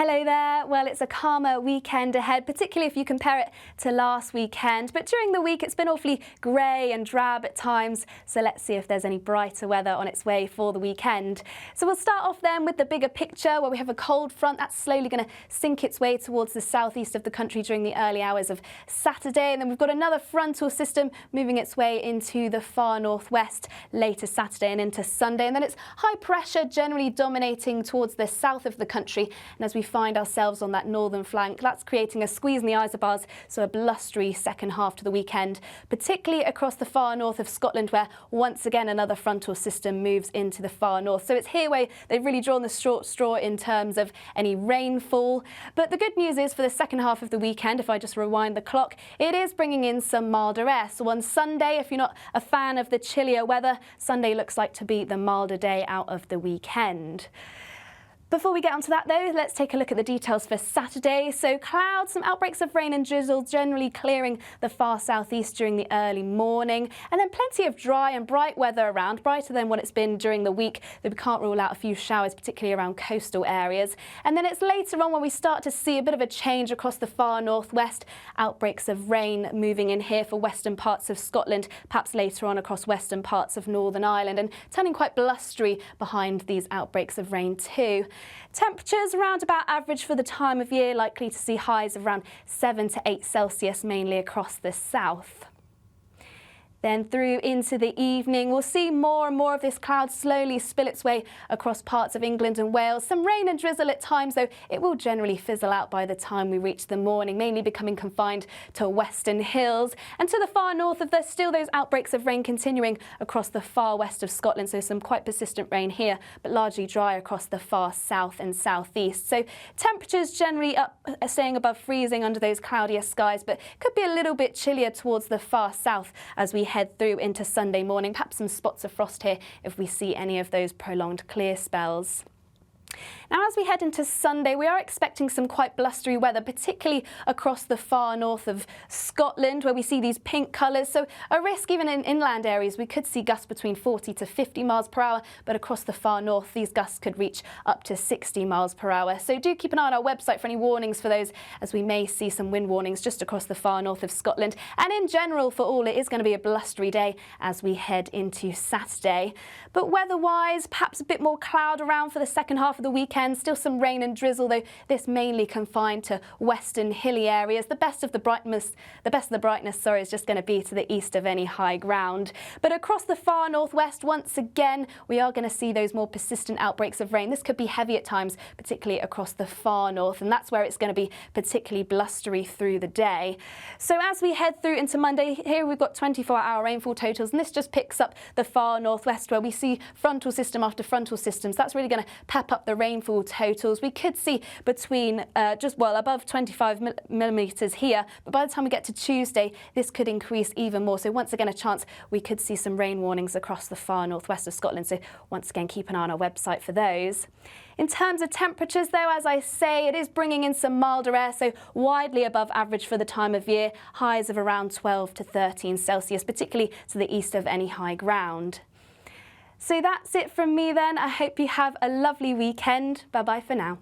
Hello there. Well, it's a calmer weekend ahead, particularly if you compare it to last weekend. But during the week, it's been awfully grey and drab at times. So let's see if there's any brighter weather on its way for the weekend. So we'll start off then with the bigger picture, where we have a cold front that's slowly going to sink its way towards the southeast of the country during the early hours of Saturday. And then we've got another frontal system moving its way into the far northwest later Saturday and into Sunday. And then it's high pressure generally dominating towards the south of the country. And as we find ourselves on that northern flank, that's creating a squeeze in the isobars, so a blustery second half to the weekend, particularly across the far north of Scotland, where once again another frontal system moves into the far north. So it's here where they've really drawn the short straw in terms of any rainfall. But the good news is for the second half of the weekend, if I just rewind the clock, it is bringing in some milder air. So on Sunday, if you're not a fan of the chillier weather, Sunday looks like to be the milder day out of the weekend. Before we get onto that though, let's take a look at the details for Saturday. So clouds, some outbreaks of rain and drizzle generally clearing the far southeast during the early morning, and then plenty of dry and bright weather around, brighter than what it's been during the week, though we can't rule out a few showers, particularly around coastal areas. And then it's later on when we start to see a bit of a change across the far northwest, outbreaks of rain moving in here for western parts of Scotland, perhaps later on across western parts of Northern Ireland, and turning quite blustery behind these outbreaks of rain too. Temperatures around about average for the time of year, likely to see highs of around 7 to 8 Celsius, mainly across the south. Then through into the evening, we'll see more and more of this cloud slowly spill its way across parts of England and Wales. Some rain and drizzle at times, though it will generally fizzle out by the time we reach the morning, mainly becoming confined to western hills. And to the far north of this, still those outbreaks of rain continuing across the far west of Scotland, so some quite persistent rain here, but largely dry across the far south and southeast. So temperatures generally staying above freezing under those cloudier skies, but could be a little bit chillier towards the far south as we head through into Sunday morning. Perhaps some spots of frost here if we see any of those prolonged clear spells. Now, as we head into Sunday, we are expecting some quite blustery weather, particularly across the far north of Scotland, where we see these pink colours. So a risk even in inland areas, we could see gusts between 40 to 50 miles per hour, but across the far north, these gusts could reach up to 60 miles per hour. So do keep an eye on our website for any warnings for those, as we may see some wind warnings just across the far north of Scotland. And in general, for all, it is going to be a blustery day as we head into Saturday. But weather-wise, perhaps a bit more cloud around for the second half of the weekend. Still some rain and drizzle, though this mainly confined to western hilly areas. The best of the brightness, is just going to be to the east of any high ground. But across the far northwest, once again, we are going to see those more persistent outbreaks of rain. This could be heavy at times, particularly across the far north, and that's where it's going to be particularly blustery through the day. So as we head through into Monday, here we've got 24-hour rainfall totals, and this just picks up the far northwest, where we see frontal system after frontal system. So that's really going to pep up the rainfall totals. We could see between above 25 millimetres here, but by the time we get to Tuesday, this could increase even more. So once again, a chance we could see some rain warnings across the far northwest of Scotland. So once again, keep an eye on our website for those. In terms of temperatures, though, as I say, it is bringing in some milder air, so widely above average for the time of year, highs of around 12 to 13 Celsius, particularly to the east of any high ground. So that's it from me then. I hope you have a lovely weekend. Bye-bye for now.